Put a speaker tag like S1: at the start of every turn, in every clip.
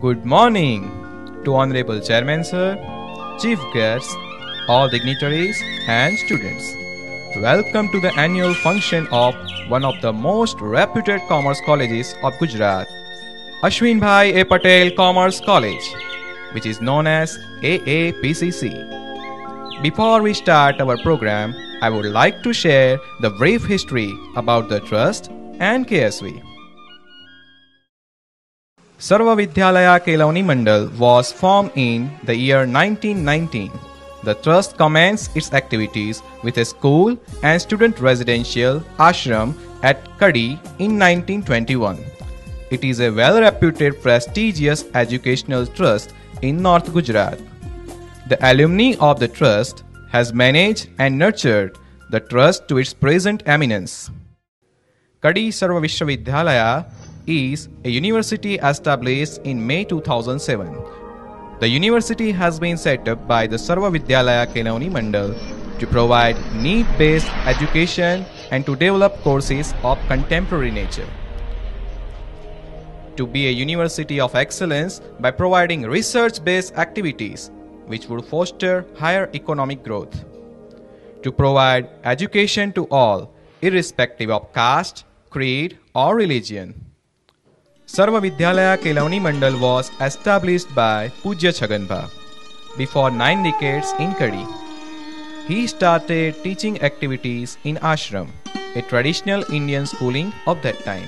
S1: Good morning to Honorable Chairman Sir, Chief Guests, all dignitaries and students. Welcome to the annual function of one of the most reputed commerce colleges of Gujarat, Ashwin Bhai A. Patel Commerce College, which is known as AAPCC. Before we start our program, I would like to share the brief history about the trust and KSV. Sarva Vidyalaya Kelavani Mandal was formed in the year 1919. The trust commenced its activities with a school and student residential ashram at Kadi in 1921. It is a well-reputed prestigious educational trust in North Gujarat. The alumni of the trust has managed and nurtured the trust to its present eminence. Kadi Sarva Vishwavidyalaya is a university established in May 2007. The university has been set up by the Sarva Vidyalaya Kelavani Mandal to provide need-based education and to develop courses of contemporary nature. To be a university of excellence by providing research-based activities which would foster higher economic growth. To provide education to all, irrespective of caste, creed or religion. Sarva Vidyalaya Kelavani Mandal was established by Pujya Chhaganbha before 9 decades in Kadi. He started teaching activities in ashram, a traditional Indian schooling of that time.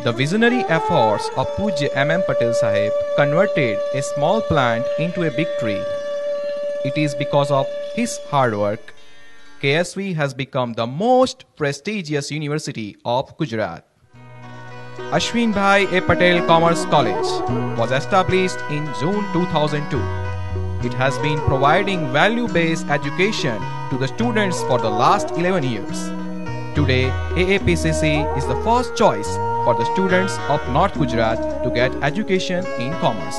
S1: The visionary efforts of Pujya M.M. Patel Sahib converted a small plant into a big tree. It is because of his hard work, KSV has become the most prestigious university of Gujarat. Ashwin Bhai A. Patel Commerce College was established in June 2002. It has been providing value-based education to the students for the last 11 years. Today, AAPCC is the first choice for the students of North Gujarat to get education in commerce.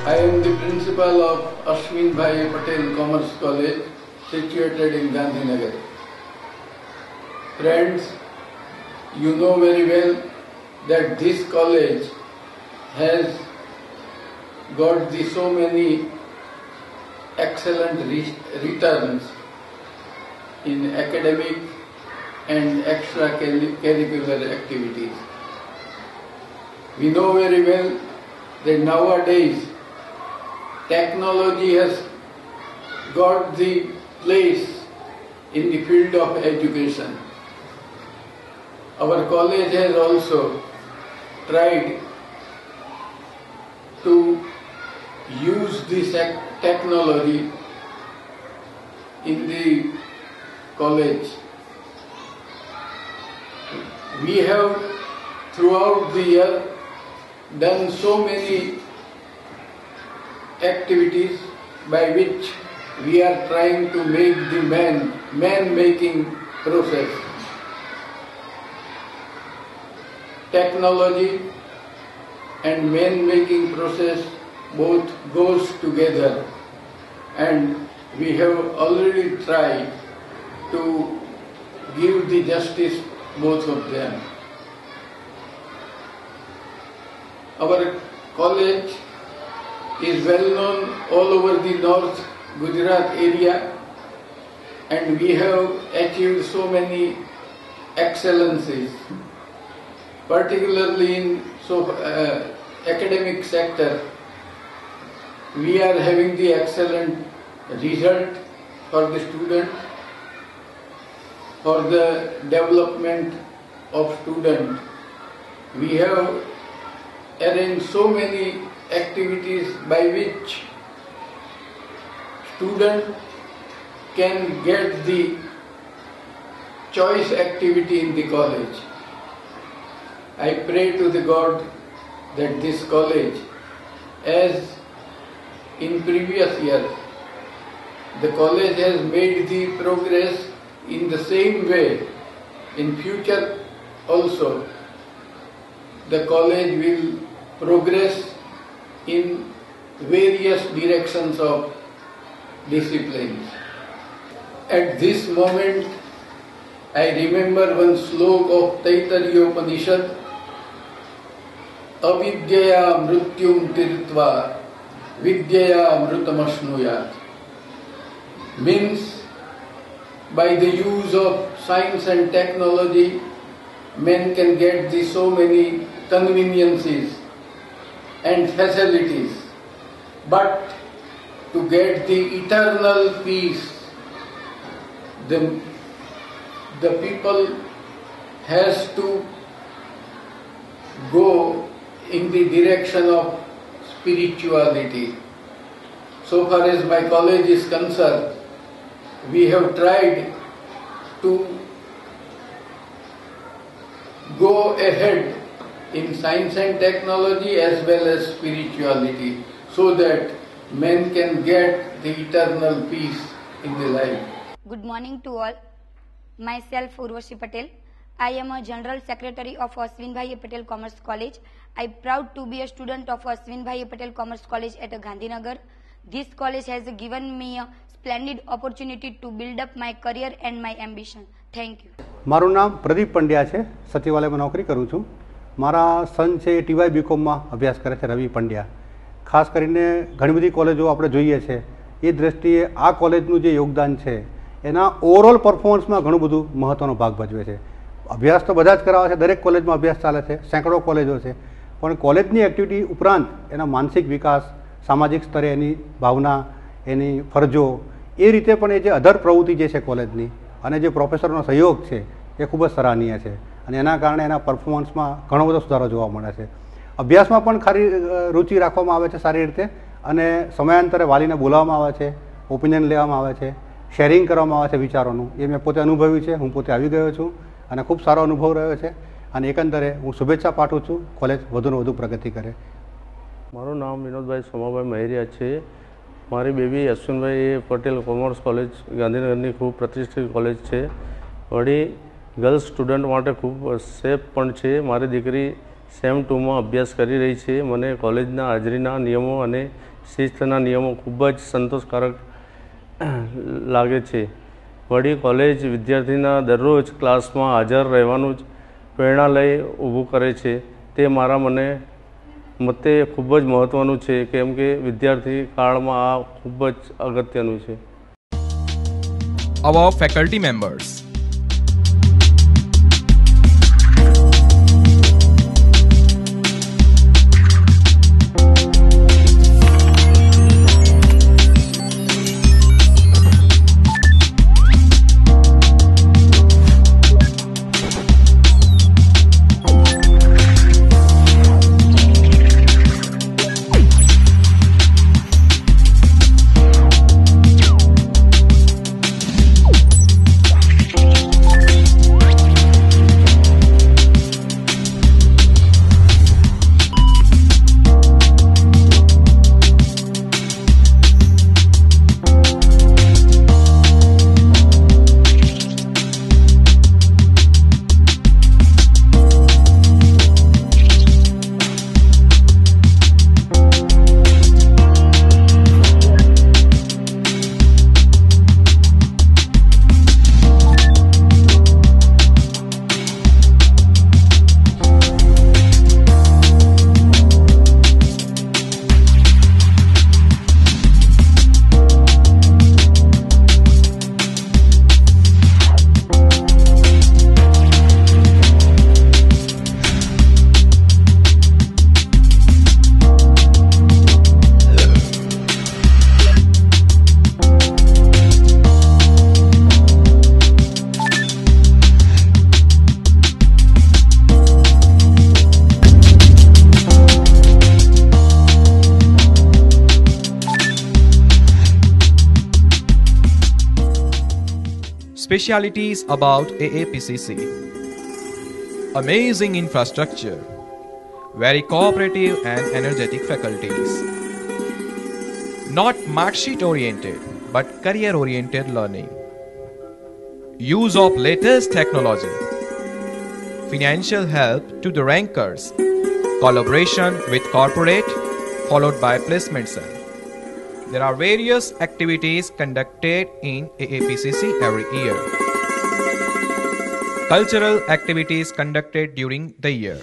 S2: I am the principal of Ashwin Bhai Patel Commerce College situated in Gandhinagar. Friends, you know very well that this college has got so many excellent returns in academic and extracurricular activities. We know very well that nowadays technology has got the place in the field of education. Our college has also tried to use this technology in the college. We have throughout the year done so many activities by which we are trying to make the man-making process. Technology and man-making process both goes together, and we have already tried to give the justice both of them. Our college is well known all over the North Gujarat area, and we have achieved so many excellencies, particularly in academic sector. We are having the excellent result for the student, for the development of student. We have arranged so many activities by which student can get the choice activity in the college. I pray to the God that this college, as in previous year, the college has made the progress in the same way. In future also, the college will progress in various directions of disciplines. At this moment, I remember one slok of Taittiriya Upanishad, Avidyaya mrutyum tirtva vidyaya amrutamashnuyat. Means, by the use of science and technology, men can get so many conveniences and facilities. But to get the eternal peace, the people has to go in the direction of spirituality. So far as my college is concerned, we have tried to go ahead in science and technology as well as spirituality, so that men can get the eternal peace in the life.
S3: Good morning to all. Myself Urvashi Patel. I am a General Secretary of Ashwinbhai Patel Commerce College. I am proud to be a student of Ashwinbhai Patel Commerce College at Gandhinagar. This college has given me a splendid opportunity to build up my career and my ambition. Thank you.
S4: મારું નામ પ્રદીપ પંડ્યા છે, સચિવાલયમાં નોકરી કરું છું. મારા સન છે ટીવાય બીકોમમાં અભ્યાસ કરે છે, રવિ પંડ્યા. ખાસ કરીને ઘણી બધી કોલેજો આપણે જોઈએ છે, એ દ્રષ્ટિએ આ કોલેજનું જે યોગદાન છે એના ઓવરઓલ પરફોર્મન્સમાં ઘણું બધું મહત્ત્વનો ભાગ ભજવે છે. અભ્યાસ તો બધા જ કરાવે છે, દરેક કોલેજમાં અભ્યાસ ચાલે છે, સેંકડો કોલેજો છે, પણ કોલેજની એક્ટિવિટી ઉપરાંત એના માનસિક વિકાસ, સામાજિક સ્તરે એની ભાવના, એની ફરજો, એ રીતે પણ એ જે અધર પ્રવૃત્તિ જે છે કોલેજની અને જે પ્રોફેસરનો સહયોગ છે એ ખૂબ જ સરાહનીય છે અને એના કારણે એના પરફોર્મન્સમાં ઘણો બધો સુધારો જોવા મળે છે. અભ્યાસમાં પણ ખરી રુચિ રાખવામાં આવે છે સારી રીતે અને સમયાંતરે વાલીને બોલાવવામાં આવે છે, ઓપિનિયન લેવામાં આવે છે, શેરિંગ કરવામાં આવે છે વિચારોનું. એ મેં પોતે અનુભવ્યું છે, હું પોતે આવી ગયો છું અને ખૂબ સારો અનુભવ રહ્યો છે અને એકંદરે હું શુભેચ્છા પાઠવું છું કોલેજ વધુને વધુ પ્રગતિ કરે.
S5: મારું નામ વિનોદભાઈ સોમાભાઈ મહેરિયા છે. મારી બેબી અશ્વિનભાઈ પટેલ કોમર્સ કોલેજ ગાંધીનગરની ખૂબ પ્રતિષ્ઠિત કોલેજ છે. વળી ગર્લ્સ સ્ટુડન્ટ માટે ખૂબ સેફ પણ છે. મારી દીકરી સેમ 2માં અભ્યાસ કરી રહી છે. મને કોલેજના હાજરીના નિયમો અને શિસ્તના નિયમો ખૂબ જ સંતોષકારક લાગે છે. વળી કોલેજ વિદ્યાર્થીના દરરોજ ક્લાસમાં હાજર રહેવાનું જ પ્રેરણાલય ઊભું કરે છે. તે મારા મતે ખૂબ જ મહત્ત્વનું છે, કેમ કે વિદ્યાર્થી કાળમાં આ ખૂબ જ અગત્યનું છે.
S1: Our faculty members. Specialities about AAPCC. Amazing infrastructure, very cooperative and energetic faculties. Not mark sheet oriented, but career oriented learning. Use of latest technology. Financial help to the rankers. Collaboration with corporate, followed by placement cell. There are various activities conducted in AAPCC every year. Cultural activities conducted during the year.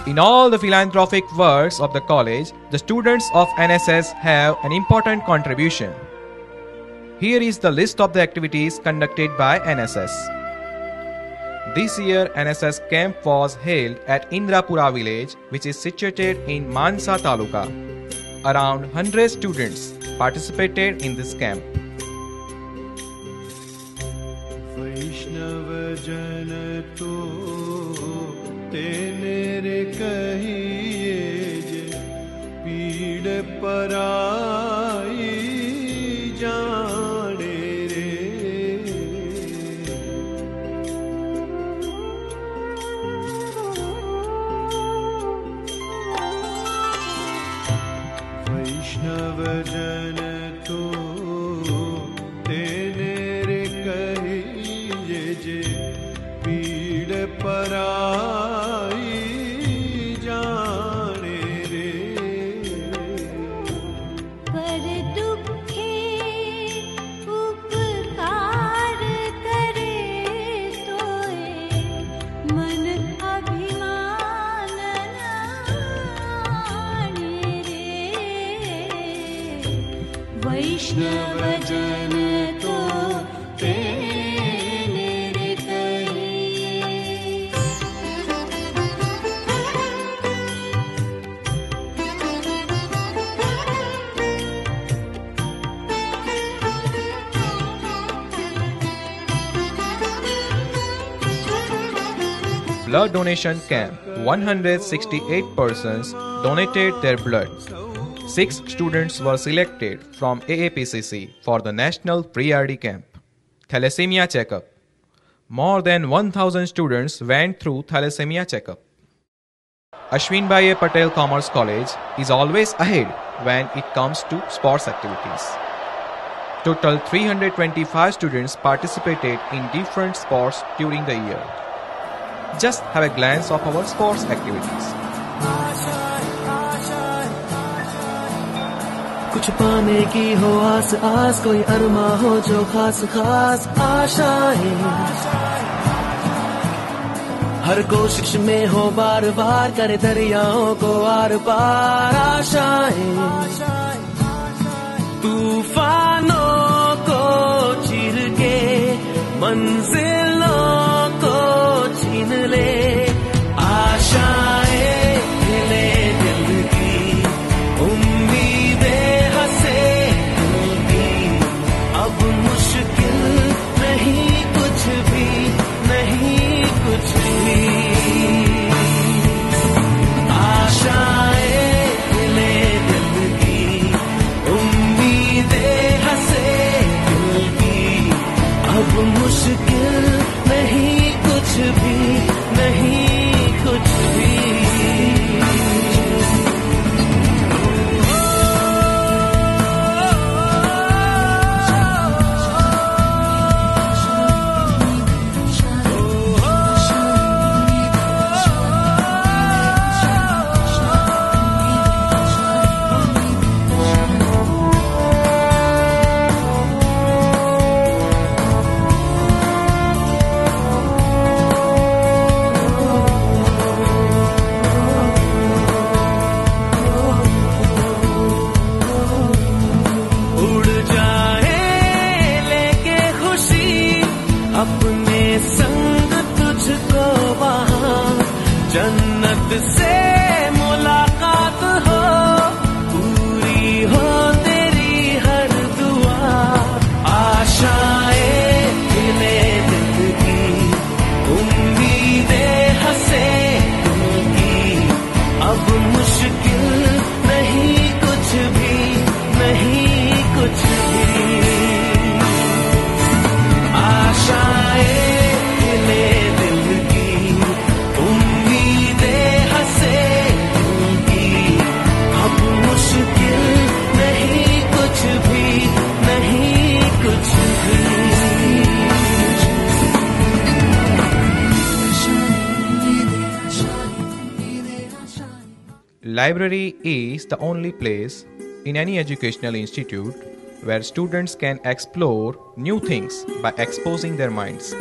S1: In all the philanthropic works of the college, the students of NSS have an important contribution. Here is the list of the activities conducted by NSS. This year, NSS camp was held at Indrapura village, which is situated in Mansa Taluka. Around 100 students participated in this camp. Blood donation camp. 168 persons donated their blood. 6 students were selected from AAPCC for the National Pre-RD camp. Thalassemia checkup. More than 1,000 students went through thalassemia checkup. Ashwinbhai Patel Commerce College is always ahead when it comes to sports activities. Total 325 students participated in different sports during the year. Just have a glance of our sports activities.
S6: कुछ पाने की हो आस आस, कोई अरमा हो जो खास खास आशाएं, हर कोशिश में हो बार बार, करे दरियाओं को आर पार आशाएं, तूफानों को चीर के मंजिलों को छीन ले, आशाएं हिले दिल की, उम्मीदें हंसे दिल की, अब मुश्किल नहीं कुछ भी, नहीं कुछ भी, आशाएं हिले दिल की, उम्मीदें हंसे दिल की, अब मुश्किल नहीं कुछ भी, नहीं कुछ भी। उड़ जाए लेके खुशी अपने संग तुझको वहाँ, जन्नत से मुलाकात हो, पूरी हो तेरी हर दुआ, आशाएं हिले दिल की, उम्मीदें हंसे दिल की, अब मुश्किल नहीं कुछ भी, नहीं कुछ भी, आशाएं हिले दिल की, उम्मीदें हंसे दिल की, अब मुश्किल नहीं कुछ भी, नहीं कुछ भी।
S1: Library is the only place in any educational institute where students can explore new things by exposing their minds.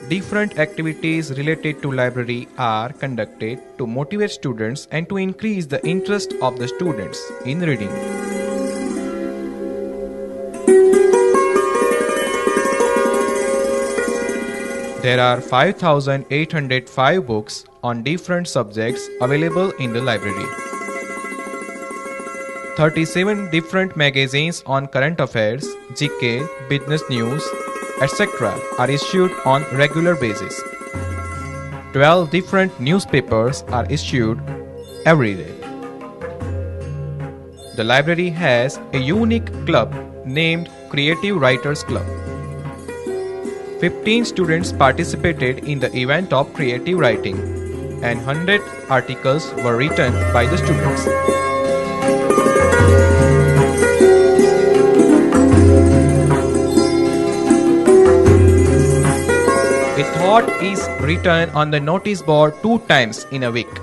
S1: Different activities related to library are conducted to motivate students and to increase the interest of the students in reading. There are 5,805 books on different subjects available in the library. 37 different magazines on current affairs, GK, business news, etc. are issued on regular basis. 12 different newspapers are issued every day. The library has a unique club named Creative Writers Club. 15 students participated in the event of creative writing, and 100 articles were written by the students. A thought is written on the notice board 2 times in a week.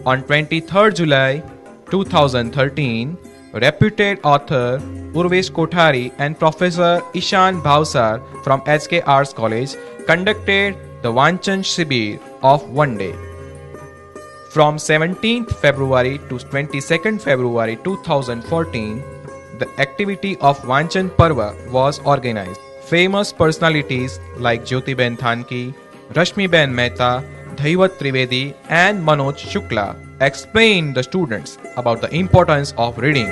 S1: On 23rd July 2013, reputed author Urvesh Kothari and Professor Ishan Bhavsar from HK Arts College conducted the Vanchan Shibir of one day. From 17th February to 22nd February 2014, the activity of Vanchan Parva was organized. Famous personalities like Jyotiben Thanki, Rashmiben Mehta, Dhaivat Trivedi and Manoj Shukla explained the students about the importance of reading.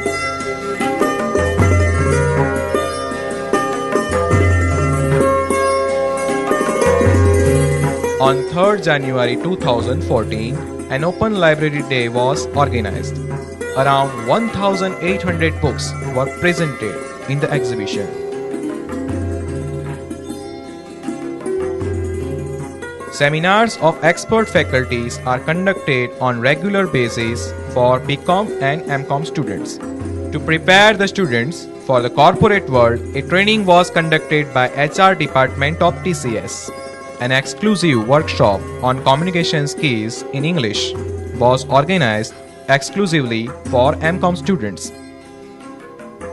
S1: On 3rd January 2014, an open library day was organized. Around 1,800 books were presented in the exhibition. Seminars of expert faculties are conducted on regular basis for BCom and MCom students. To prepare the students for the corporate world, a training was conducted by HR department of TCS. An exclusive workshop on communication skills in English was organized exclusively for MCom students.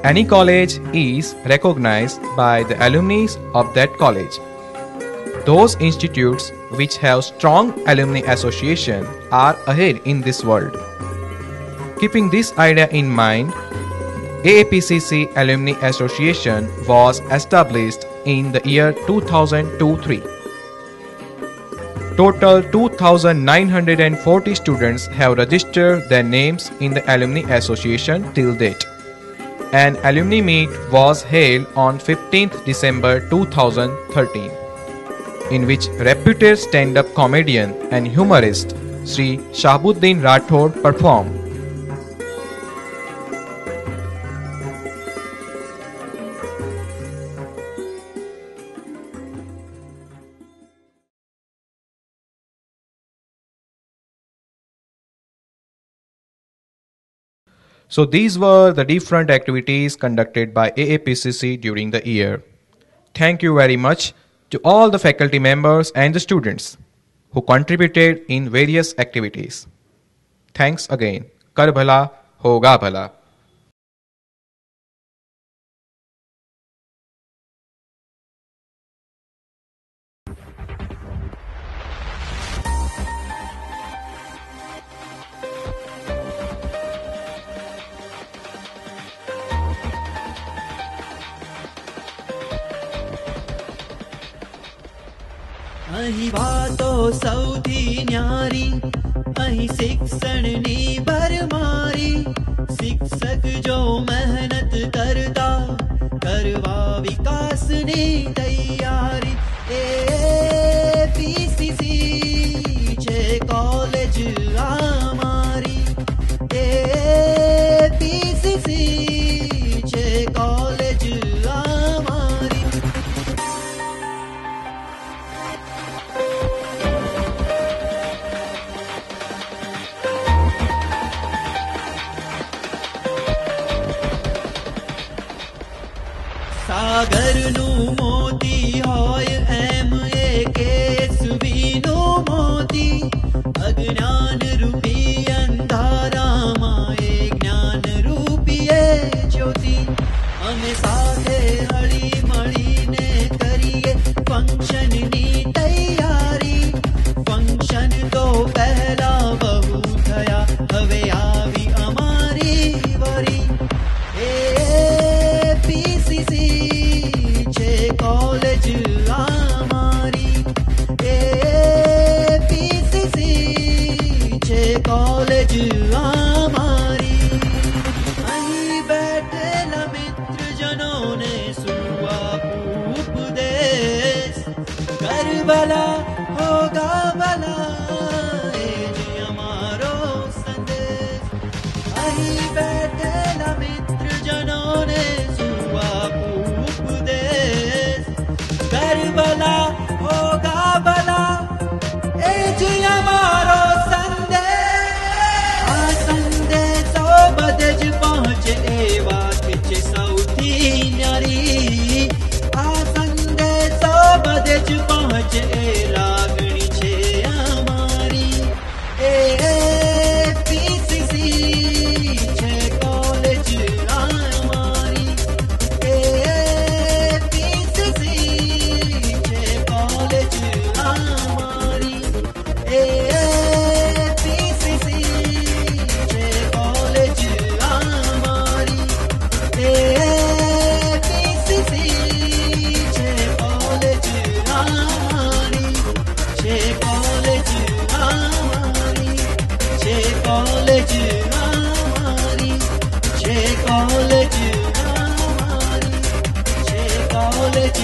S1: Any college is recognized by the alumni of that college. Those institutes which have strong alumni association are ahead in this world. Keeping this idea in mind, AAPCC Alumni Association was established in the year 2002-03. Total 2,940 students have registered their names in the Alumni Association till date. An alumni meet was held on 15th December 2013, in which reputed stand-up comedian and humorist Sri Shahabuddin Rathod performed. So these were the different activities conducted by AAPCC during the year. Thank you very much to all the faculty members and the students who contributed in various activities. Thanks again. Kar bhala, hoga bhala.
S6: અહીં વાતો સૌથી ન્યારી અહીં શિક્ષણની ભરમારી શિક્ષક જો મહેનત કરતા કરવા વિકાસની તૈયારી AAPCC છે કોલેજ અમારી AAPCC છે કોલેજ અમારી સાગરનું મોતી હોય એમ KSVનું મોતી અજ્ઞાન રૂપી અંધારામાં એ જ્ઞાન રૂપી એ જ્યોતિ અમે સાથે હળી મળીને કરીએ ફંક્શનની તૈયારી ફંક્શન તો પહેલા બહુ થયા હવે આવી અમારી વરી AAPCC છે કોલેજ અમારી AAPCC છે કોલેજ અમારી અહીં બેઠેલા મિત્રજનોને શું આપું ઉપદેશ કરબલા હોગા ભલા એ જ અમારો સંદેશ અહીં બેઠેલા મિત્રજનોને શું આપું ઉપદેશ કરબલા હોગા ભલા એ જ અમારો સંદેશ આ સંદેશો બધે જ પહોંચે એ વાત છે સૌથી ન્યારી આ સંદેશો બધે જ પહોંચે એ લાગણી છે અમારી AAPCC છે કોલેજ અમારી AAPCC છે કોલેજ અમારી AAPCC છે કોલેજ અમારી AAPCC છે કોલેજ અમારી છે કોલેજ અમારી છે કોલેજ અમારી છે કોલેજ અમારી છે કોલેજ